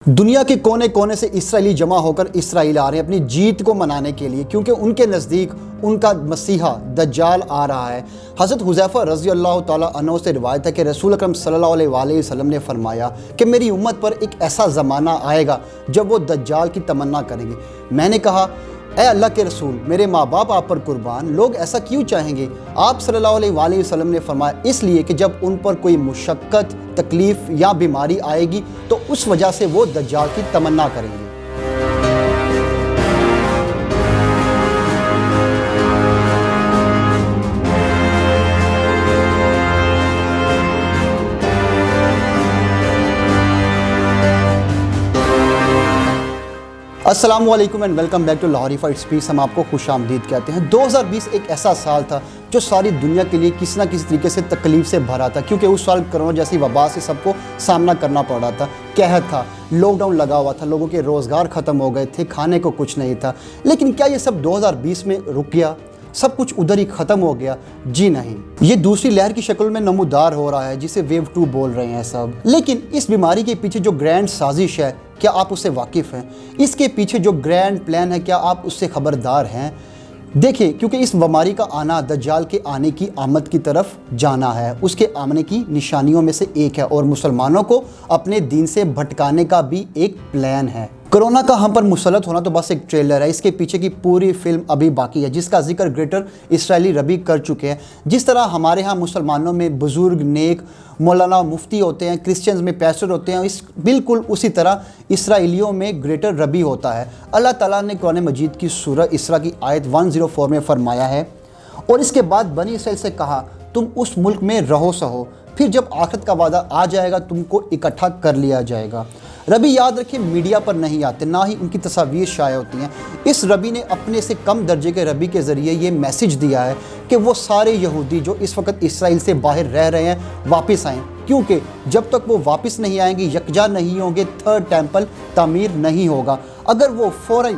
دنیا کے کونے کونے سے اسرائیلی جمع ہو کر اسرائیل آ رہے ہیں اپنی جیت کو منانے کے لیے، کیونکہ ان کے نزدیک ان کا مسیحا دجال آ رہا ہے۔ حضرت حذیفہ رضی اللہ تعالیٰ عنہ سے روایت ہے کہ رسول اکرم صلی اللہ علیہ وآلہ وسلم نے فرمایا کہ میری امت پر ایک ایسا زمانہ آئے گا جب وہ دجال کی تمنا کریں گے۔ میں نے کہا، اے اللہ کے رسول، میرے ماں باپ آپ پر قربان، لوگ ایسا کیوں چاہیں گے؟ آپ صلی اللہ علیہ وآلہ وسلم نے فرمایا، اس لیے کہ جب ان پر کوئی مشقت، تکلیف یا بیماری آئے گی تو اس وجہ سے وہ دجال کی تمنا کریں گے۔ السلام علیکم and welcome back to Lahori فائٹس پیس۔ ہم آپ کو خوش آمدید کہتے ہیں۔ 2020 ایک ایسا سال تھا جو ساری دنیا کے لیے کسی نہ کسی طریقے سے تکلیف سے بھرا تھا، کیونکہ اس سال کرونا جیسی وبا سے سب کو سامنا کرنا پڑ رہا تھا۔ قحط تھا، لاک ڈاؤن لگا ہوا تھا، لوگوں کے روزگار ختم ہو گئے تھے، کھانے کو کچھ نہیں تھا۔ لیکن کیا یہ سب 2020 میں رک گیا؟ سب کچھ ادھر ہی ختم ہو گیا؟ جی نہیں، یہ دوسری لہر کی شکل میں نمودار ہو رہا ہے جسے ویو 2 بول رہے ہیں سب۔ لیکن اس بیماری کے پیچھے جو گرینڈ سازش ہے، کیا آپ اس سے واقف ہیں؟ اس کے پیچھے جو گرینڈ پلان ہے، کیا آپ اس سے خبردار ہیں؟ دیکھیں، کیونکہ اس بیماری کا آنا دجال کے آنے کی آمد کی طرف جانا ہے، اس کے آنے کی نشانیوں میں سے ایک ہے، اور مسلمانوں کو اپنے دین سے بھٹکانے کا بھی ایک پلان ہے۔ کرونا کا ہم پر مسلط ہونا تو بس ایک ٹریلر ہے، اس کے پیچھے کی پوری فلم ابھی باقی ہے، جس کا ذکر گریٹر اسرائیلی ربی کر چکے ہیں۔ جس طرح ہمارے ہاں مسلمانوں میں بزرگ، نیک، مولانا، مفتی ہوتے ہیں، کرسچنز میں پیسٹر ہوتے ہیں، بالکل اسی طرح اسرائیلیوں میں گریٹر ربی ہوتا ہے۔ اللہ تعالیٰ نے قرآن مجید کی سورہ اسراء کی آیت 104 میں فرمایا ہے، اور اس کے بعد بنی اسرائیل سے کہا، تم اس ملک میں رہو سہو، پھر جب آخرت کا وعدہ آ جائے گا تم کو اکٹھا کر لیا جائے گا۔ ربی یاد رکھیں میڈیا پر نہیں آتے، نہ ہی ان کی تصاویر شائع ہوتی ہیں۔ اس ربی نے اپنے سے کم درجے کے ربی کے ذریعے یہ میسج دیا ہے کہ وہ سارے یہودی جو اس وقت اسرائیل سے باہر رہ رہے ہیں واپس آئیں، کیونکہ جب تک وہ واپس نہیں آئیں گے، یکجا نہیں ہوں گے، تھرڈ ٹیمپل تعمیر نہیں ہوگا۔ اگر وہ فوراً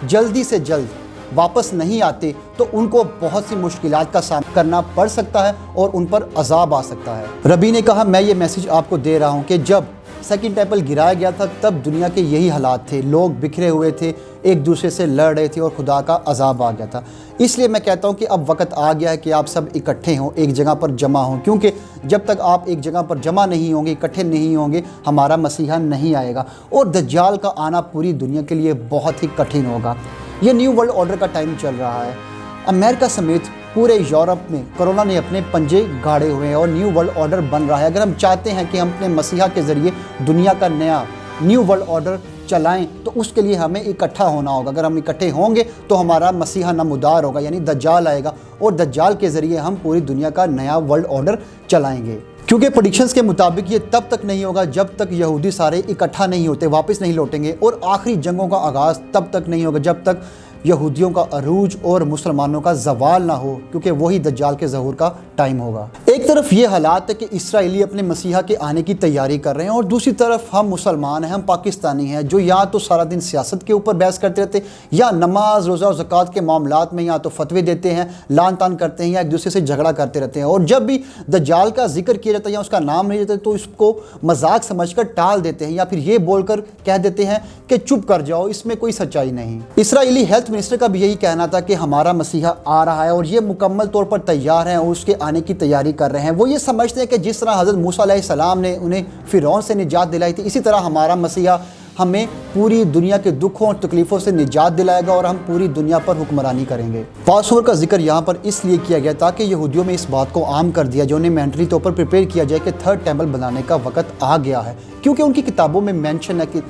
جلدی سے جلد واپس نہیں آتے تو ان کو بہت سی مشکلات کا سامنا کرنا پڑ سکتا ہے اور ان پر عذاب آ سکتا ہے۔ ربی نے کہا، میں یہ میسج آپ کو دے رہا ہوں کہ جب سیکنڈ ٹیمپل گرایا گیا تھا تب دنیا کے یہی حالات تھے، لوگ بکھرے ہوئے تھے، ایک دوسرے سے لڑ رہے تھے اور خدا کا عذاب آ گیا تھا۔ اس لیے میں کہتا ہوں کہ اب وقت آ گیا ہے کہ آپ سب اکٹھے ہوں، ایک جگہ پر جمع ہوں، کیونکہ جب تک آپ ایک جگہ پر جمع نہیں ہوں گے، اکٹھے نہیں ہوں گے، ہمارا مسیحا نہیں آئے گا، اور دجال کا آنا پوری دنیا کے لیے بہت ہی کٹھن ہوگا۔ یہ نیو ورلڈ آرڈر کا ٹائم چل رہا ہے۔ امریکہ سمیت پورے یورپ میں کرونا نے اپنے پنجے گاڑے ہوئے ہیں اور نیو ورلڈ آرڈر بن رہا ہے۔ اگر ہم چاہتے ہیں کہ ہم اپنے مسیحا کے ذریعے دنیا کا نیا نیو ورلڈ آرڈر چلائیں تو اس کے لیے ہمیں اکٹھا ہونا ہوگا۔ اگر ہم اکٹھے ہوں گے تو ہمارا مسیحا نمودار ہوگا، یعنی دجال آئے گا، اور دجال کے ذریعے ہم پوری دنیا کا نیا ورلڈ آرڈر چلائیں گے۔ کیونکہ پریڈکشنز کے مطابق یہ تب تک نہیں ہوگا جب تک یہودی سارے اکٹھا نہیں ہوتے، واپس نہیں لوٹیں گے، اور آخری جنگوں کا آغاز تب تک نہیں ہوگا جب تک یہودیوں کا عروج اور مسلمانوں کا زوال نہ ہو، کیونکہ وہی دجال کے ظہور کا ٹائم ہوگا۔ ایک طرف یہ حالات ہے کہ اسرائیلی اپنے مسیحا کے آنے کی تیاری کر رہے ہیں، اور دوسری طرف ہم مسلمان ہیں، ہم پاکستانی ہیں، جو یا تو سارا دن سیاست کے اوپر بحث کرتے رہتے ہیں، یا نماز، روزہ اور زکوٰۃ کے معاملات میں یا تو فتوے دیتے ہیں، لان تان کرتے ہیں، یا ایک دوسرے سے جھگڑا کرتے رہتے ہیں، اور جب بھی دجال کا ذکر کیا جاتا ہے یا اس کا نام نہیں لیتے تو اس کو مذاق سمجھ کر ٹال دیتے ہیں، یا پھر یہ بول کر کہہ دیتے ہیں کہ چپ کر جاؤ، اس میں کوئی سچائی نہیں۔ اسرائیلی ہیلتھ منسٹر کا بھی یہی کہنا تھا کہ ہمارا مسیحا آ رہا ہے، اور یہ مکمل طور پر تیار ہیں اور اس کے آنے کی تیاری کر رہے ہیں۔ وہ یہ سمجھتے ہیں کہ جس طرح حضرت موسیٰ علیہ السلام نے انہیں فرعون سے نجات دلائی تھی، اسی طرح ہمارا مسیحا ہمیں پوری دنیا کے دکھوں اور تکلیفوں سے نجات دلائے گا، اور ہم پوری دنیا پر حکمرانی کریں گے۔ پاس اوور کا ذکر یہاں پر اس لیے کیا گیا تاکہ یہودیوں میں اس بات کو عام کر دیا جو انہیں مینٹلی طور پر پریپیئر کیا جائے کہ تھرڈ ٹیمپل بنانے کا وقت آ گیا ہے، کیونکہ ان کی کتابوں میں مینشن ہے کہ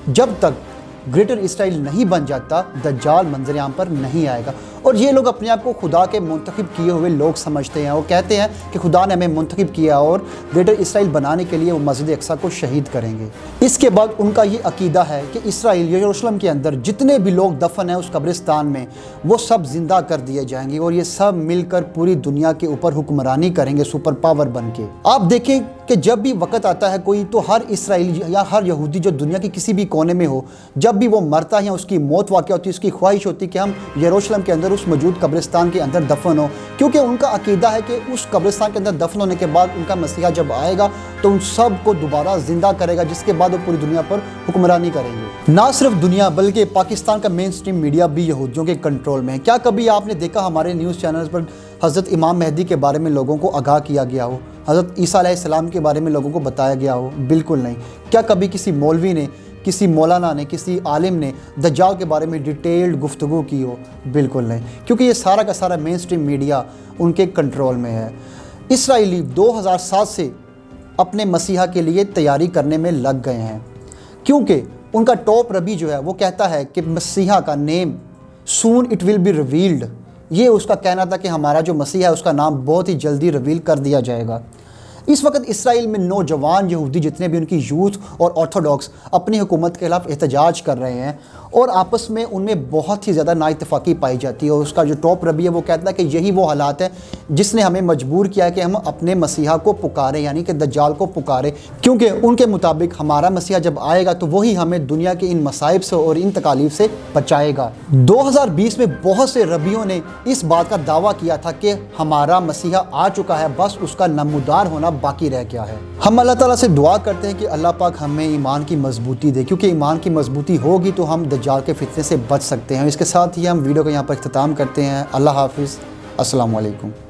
جب تک گریٹر اسرائیل نہیں بن جاتا دجال منظر عام پر نہیں آئے گا۔ اور یہ لوگ اپنے آپ کو خدا کے منتخب کیے ہوئے لوگ سمجھتے ہیں، اور کہتے ہیں کہ خدا نے ہمیں منتخب کیا اور گریٹر اسرائیل بنانے کے لیے وہ مسجد اقصیٰ کو شہید کریں گے۔ اس کے بعد ان کا یہ عقیدہ ہے کہ اسرائیل یروشلم کے اندر جتنے بھی لوگ دفن ہیں اس قبرستان میں، وہ سب زندہ کر دیے جائیں گے، اور یہ سب مل کر پوری دنیا کے اوپر حکمرانی کریں گے سپر پاور بن کے۔ آپ دیکھیں کہ جب بھی وقت آتا ہے کوئی، تو ہر اسرائیلی یا ہر یہودی جو دنیا کے کسی بھی کونے میں ہو، جب بھی وہ مرتا ہے یا اس کی موت واقع ہوتی ہے، اس کی خواہش ہوتی ہے کہ ہم یروشلم کے اندر اگر اس موجود قبرستان کے اندر دفن ہو، کیونکہ ان کا عقیدہ ہے کہ اس قبرستان کے اندر دفن ہونے کے بعد ان کا مسیحا جب آئے گا تو ان سب کو دوبارہ زندہ کرے گا، جس کے بعد وہ پوری دنیا پر حکمرانی کریں گے۔ نہ صرف دنیا بلکہ پاکستان کا مین سٹریم میڈیا بھی یہودیوں کے کنٹرول میں ہے۔ کیا کبھی آپ نے دیکھا ہمارے نیوز چینلز پر حضرت امام مہدی کے بارے میں لوگوں کو آگاہ کیا گیا ہو، حضرت عیسیٰ علیہ السلام کے بارے میں لوگوں کو بتایا گیا ہو؟ بالکل نہیں۔ کیا کبھی کسی مولوی نے، کسی مولانا نے، کسی عالم نے دجال کے بارے میں ڈیٹیلڈ گفتگو کی ہو؟ بالکل نہیں، کیونکہ یہ سارا کا سارا مین سٹریم میڈیا ان کے کنٹرول میں ہے۔ اسرائیلی 2007 سے اپنے مسیحا کے لیے تیاری کرنے میں لگ گئے ہیں، کیونکہ ان کا ٹاپ ربی جو ہے وہ کہتا ہے کہ مسیحا کا نیم سون اٹ ول بی ریویلڈ۔ یہ اس کا کہنا تھا کہ ہمارا جو مسیحا ہے اس کا نام بہت ہی جلدی ریویل کر دیا جائے گا۔ اس وقت اسرائیل میں نوجوان یہودی جتنے بھی ان کی یوتھ اور آرتھوڈاکس اپنی حکومت کے خلاف احتجاج کر رہے ہیں، اور آپس میں ان میں بہت ہی زیادہ نا اتفاقی پائی جاتی ہے، اور اس کا جو ٹاپ ربی ہے وہ کہتا ہے کہ یہی وہ حالات ہے جس نے ہمیں مجبور کیا ہے کہ ہم اپنے مسیحا کو پکاریں، یعنی کہ دجال کو پکاریں، کیونکہ ان کے مطابق ہمارا مسیحا جب آئے گا تو وہی ہمیں دنیا کے ان مصائب سے اور ان تکالیف سے بچائے گا۔ 2020 میں بہت سے ربیوں نے اس بات کا دعویٰ کیا تھا کہ ہمارا مسیحا آ چکا ہے، بس اس کا نمودار ہونا باقی رہ گیا ہے۔ ہم اللہ تعالیٰ سے دعا کرتے ہیں کہ اللہ پاک ہمیں ایمان کی مضبوطی دے، کیونکہ ایمان کی مضبوطی ہوگی تو ہم دجال کے فتنے سے بچ سکتے ہیں۔ اس کے ساتھ ہی ہم ویڈیو کا یہاں پر اختتام کرتے ہیں۔ اللہ حافظ، السلام علیکم۔